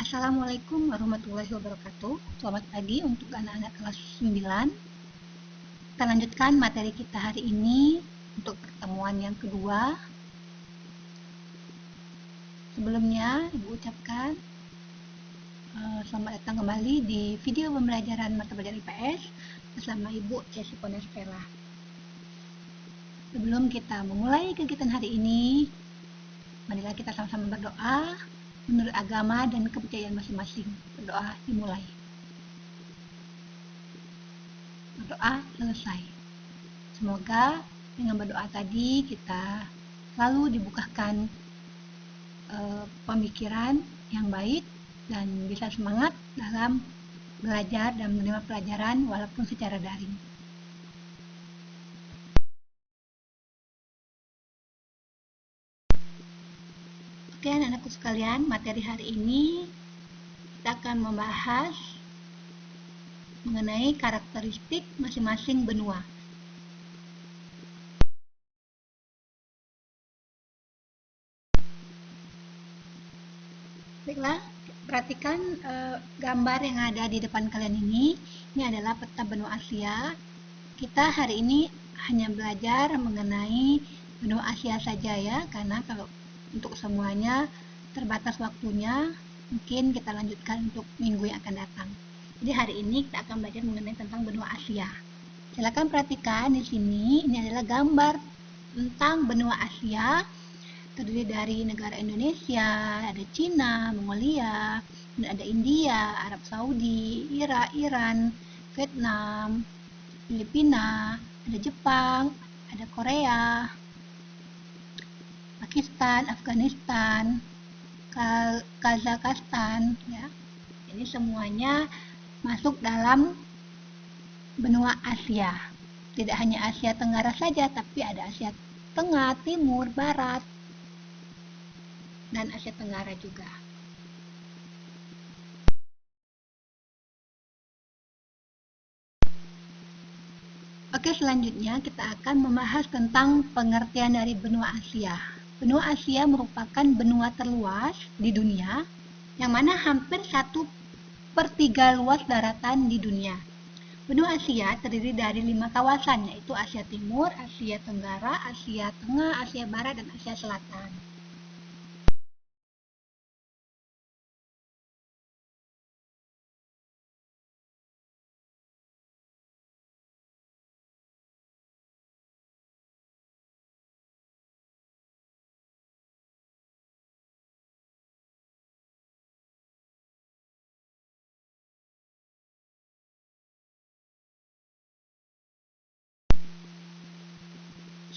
Assalamualaikum warahmatullahi wabarakatuh. Selamat pagi untuk anak-anak kelas 9. Kita lanjutkan materi kita hari ini untuk pertemuan yang kedua. Sebelumnya, Ibu ucapkan selamat datang kembali di video pembelajaran mata pelajaran IPS bersama Ibu Cesi Ponestela. Sebelum kita memulai kegiatan hari ini, marilah kita sama-sama berdoa menurut agama dan kepercayaan masing-masing. Berdoa dimulai. Berdoa selesai. Semoga dengan berdoa tadi kita selalu dibukakan pemikiran yang baik dan bisa semangat dalam belajar dan menerima pelajaran walaupun secara daring. Oke anak-anakku sekalian, materi hari ini kita akan membahas mengenai karakteristik masing-masing benua. Baiklah, perhatikan gambar yang ada di depan kalian ini. Ini adalah peta benua Asia. Kita hari ini hanya belajar mengenai benua Asia saja ya, karena kalau untuk semuanya terbatas waktunya, mungkin kita lanjutkan untuk minggu yang akan datang. Jadi hari ini kita akan belajar mengenai tentang benua Asia. Silakan perhatikan di sini, ini adalah gambar tentang benua Asia. Terdiri dari negara Indonesia, ada Cina, Mongolia, ada India, Arab Saudi, Irak, Iran, Vietnam, Filipina, ada Jepang, ada Korea, Pakistan, Afghanistan, Kazakhstan, ya. Ini semuanya masuk dalam benua Asia. Tidak hanya Asia Tenggara saja, tapi ada Asia Tengah, Timur, Barat, dan Asia Tenggara juga. Oke, selanjutnya kita akan membahas tentang pengertian dari benua Asia. Benua Asia merupakan benua terluas di dunia, yang mana hampir 1/3 luas daratan di dunia. Benua Asia terdiri dari 5 kawasan, yaitu Asia Timur, Asia Tenggara, Asia Tengah, Asia Barat, dan Asia Selatan.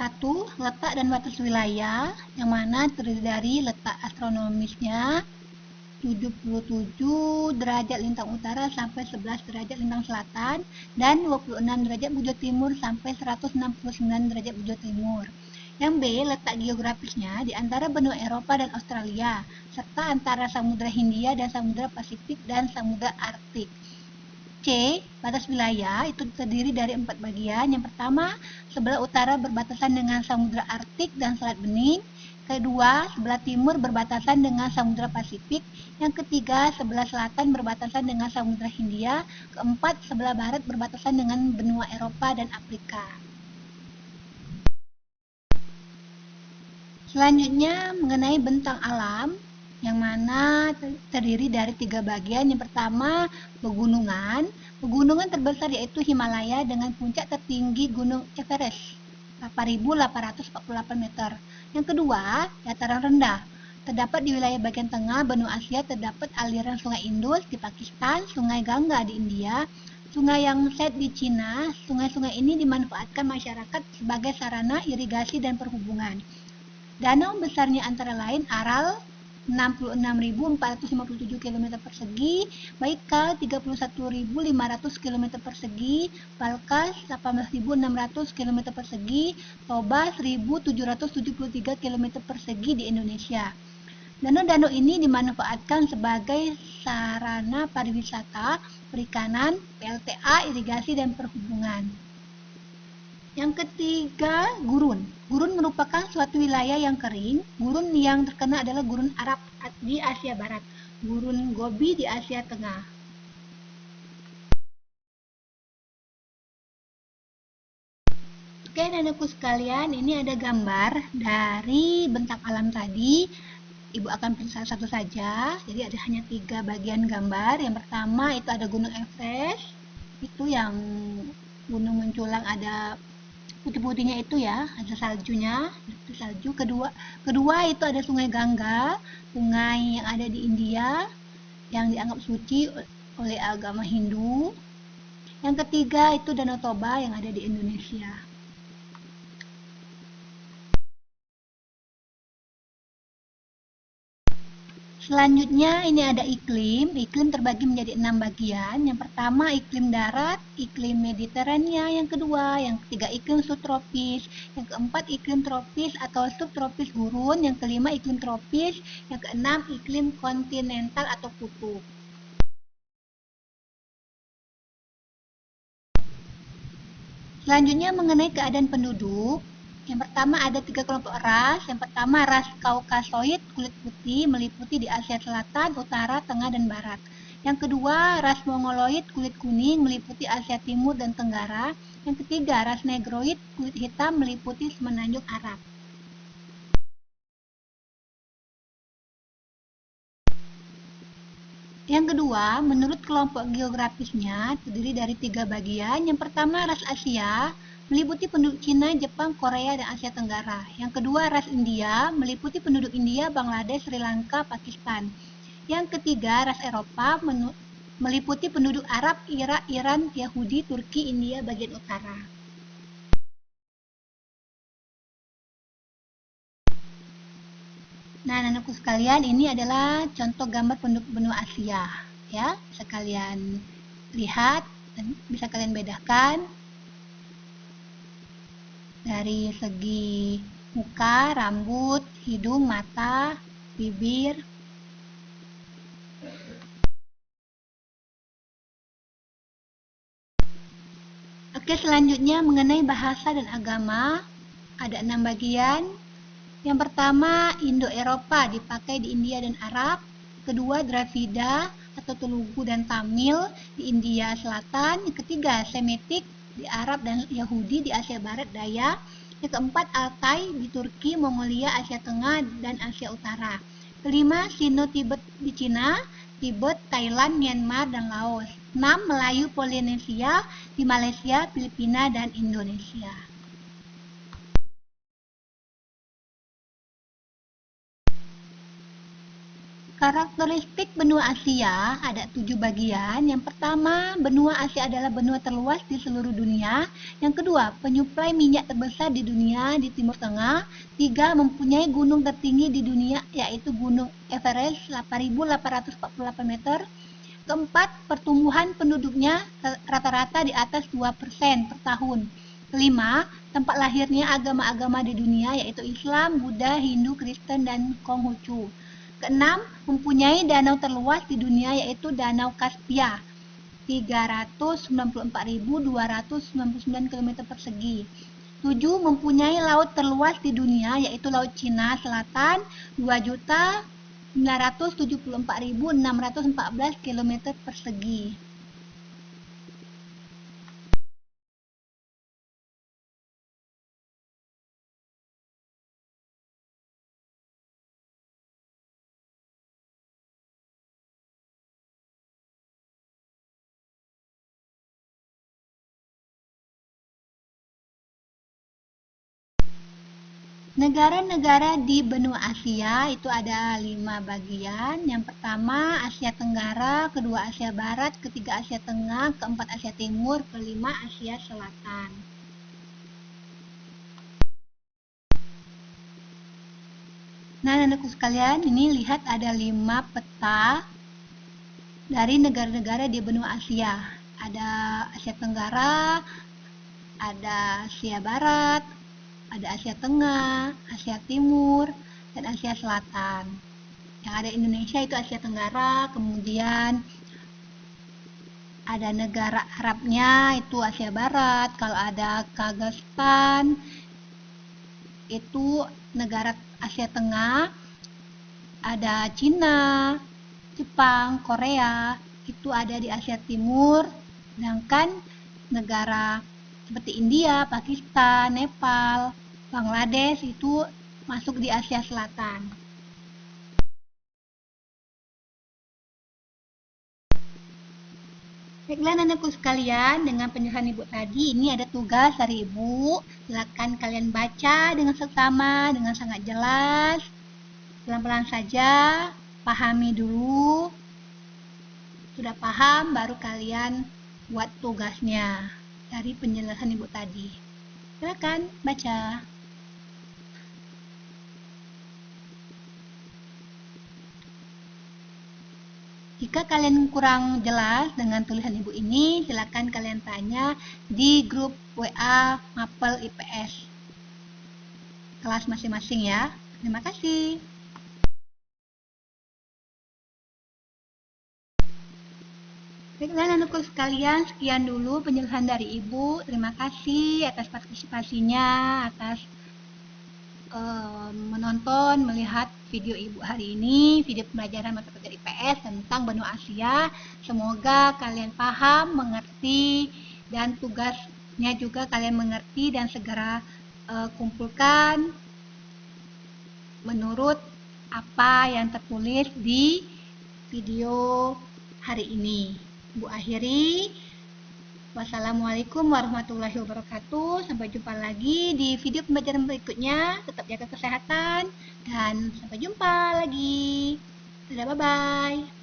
Satu, letak dan batas wilayah, yang mana terdiri dari letak astronomisnya 77 derajat lintang utara sampai 11 derajat lintang selatan dan 26 derajat bujur timur sampai 169 derajat bujur timur. Yang B, letak geografisnya di antara benua Eropa dan Australia, serta antara Samudra Hindia dan Samudra Pasifik dan Samudra Arktik. C, batas wilayah itu terdiri dari 4 bagian. Yang pertama, sebelah utara berbatasan dengan Samudra Arktik dan Selat Bening. Kedua, sebelah timur berbatasan dengan Samudra Pasifik. Yang ketiga, sebelah selatan berbatasan dengan Samudra Hindia. Keempat, sebelah barat berbatasan dengan benua Eropa dan Afrika. Selanjutnya, mengenai bentang alam, yang mana terdiri dari 3 bagian. Yang pertama, pegunungan. Pegunungan terbesar yaitu Himalaya dengan puncak tertinggi Gunung Everest, 8.848 meter. Yang kedua, dataran rendah. Terdapat di wilayah bagian tengah benua Asia terdapat aliran Sungai Indus di Pakistan, Sungai Gangga di India, Sungai Yangtze di Cina. Sungai-sungai ini dimanfaatkan masyarakat sebagai sarana irigasi dan perhubungan. Danau besarnya antara lain Aral 66.457 km persegi, Baikal 31.500 km persegi, Balkas 18.600 km persegi, Toba 1.773 km persegi di Indonesia. Danau-danau ini dimanfaatkan sebagai sarana pariwisata, perikanan, PLTA, irigasi, dan perhubungan. Yang ketiga, gurun. Gurun merupakan suatu wilayah yang kering. Gurun yang terkena adalah gurun Arab di Asia Barat. Gurun Gobi di Asia Tengah. Oke, anak-anakku sekalian, ini ada gambar dari bentang alam tadi. Ibu akan pilih salah satu saja. Jadi ada hanya 3 bagian gambar. Yang pertama itu ada Gunung Everest. Itu yang gunung menculang ada putih-putihnya itu ya, ada saljunya, itu salju. Kedua itu ada Sungai Gangga, sungai yang ada di India yang dianggap suci oleh agama Hindu. Yang ketiga itu Danau Toba yang ada di Indonesia. Selanjutnya ini ada iklim. Iklim terbagi menjadi 6 bagian. Yang pertama iklim darat, iklim Mediterania. Yang kedua, yang ketiga iklim subtropis. Yang keempat iklim tropis atau subtropis gurun. Yang kelima iklim tropis. Yang keenam iklim kontinental atau kutub. Selanjutnya mengenai keadaan penduduk. Yang pertama ada 3 kelompok ras. Yang pertama ras Kaukasoid kulit putih meliputi di Asia Selatan, Utara, Tengah, dan Barat. Yang kedua ras Mongoloid kulit kuning meliputi Asia Timur dan Tenggara. Yang ketiga ras Negroid kulit hitam meliputi semenanjung Arab. Yang kedua, menurut kelompok geografisnya terdiri dari 3 bagian. Yang pertama ras Asia meliputi penduduk Cina, Jepang, Korea, dan Asia Tenggara. Yang kedua ras India meliputi penduduk India, Bangladesh, Sri Lanka, Pakistan. Yang ketiga ras Eropa meliputi penduduk Arab, Irak, Iran, Yahudi, Turki, India bagian utara. Nah, anak-anakku sekalian, ini adalah contoh gambar penduduk benua Asia. Ya, sekalian lihat dan bisa kalian bedakan dari segi muka, rambut, hidung, mata, bibir. Oke, selanjutnya mengenai bahasa dan agama, ada 6 bagian. Yang pertama, Indo-Eropa dipakai di India dan Arab. Kedua, Dravida atau Telugu dan Tamil di India Selatan. Yang ketiga, Semitik di Arab dan Yahudi di Asia Barat Daya. Yang keempat, Altai di Turki, Mongolia, Asia Tengah, dan Asia Utara. Kelima, Sino-Tibet di Cina, Tibet, Thailand, Myanmar, dan Laos. 6. Melayu Polinesia di Malaysia, Filipina, dan Indonesia. Karakteristik benua Asia ada 7 bagian. Yang pertama, benua Asia adalah benua terluas di seluruh dunia. Yang kedua, penyuplai minyak terbesar di dunia di Timur Tengah. 3. Mempunyai gunung tertinggi di dunia yaitu Gunung Everest 8.848 meter. Keempat, pertumbuhan penduduknya rata-rata di atas 2% per tahun. Kelima, tempat lahirnya agama-agama di dunia yaitu Islam, Buddha, Hindu, Kristen, dan Konghucu. Keenam, mempunyai danau terluas di dunia yaitu Danau Kaspia 394.299 km persegi. 7. Mempunyai laut terluas di dunia yaitu Laut Cina Selatan 2.974.614 km persegi. Negara-negara di benua Asia itu ada 5 bagian. Yang pertama Asia Tenggara, kedua Asia Barat, ketiga Asia Tengah, keempat Asia Timur, kelima Asia Selatan. Nah, anak-anakku sekalian, ini lihat ada 5 peta dari negara-negara di benua Asia. Ada Asia Tenggara, ada Asia Barat, ada Asia Tengah, Asia Timur, dan Asia Selatan. Yang ada Indonesia itu Asia Tenggara, kemudian ada negara Arabnya itu Asia Barat, kalau ada Kazakhstan itu negara Asia Tengah, ada Cina, Jepang, Korea itu ada di Asia Timur, sedangkan negara seperti India, Pakistan, Nepal, Bangladesh itu masuk di Asia Selatan. Baiklah anakku sekalian, dengan penjelasan Ibu tadi, ini ada tugas dari Ibu. Silakan kalian baca dengan seksama, dengan sangat jelas. Pelan-pelan saja, pahami dulu. Sudah paham, baru kalian buat tugasnya dari penjelasan Ibu tadi. Silakan baca. Jika kalian kurang jelas dengan tulisan Ibu ini, silakan kalian tanya di grup WA Mapel IPS kelas masing-masing ya. Terima kasih. Baiklah anakku sekalian, sekian dulu penjelasan dari Ibu. Terima kasih atas partisipasinya, atas menonton, melihat video Ibu hari ini, video pembelajaran matematika IPS tentang benua Asia. Semoga kalian paham, mengerti, dan tugasnya juga kalian mengerti dan segera kumpulkan menurut apa yang tertulis di video hari ini. Ibu akhiri. Wassalamualaikum warahmatullahi wabarakatuh. Sampai jumpa lagi di video pembelajaran berikutnya. Tetap jaga kesehatan dan sampai jumpa lagi. Dadah, bye-bye.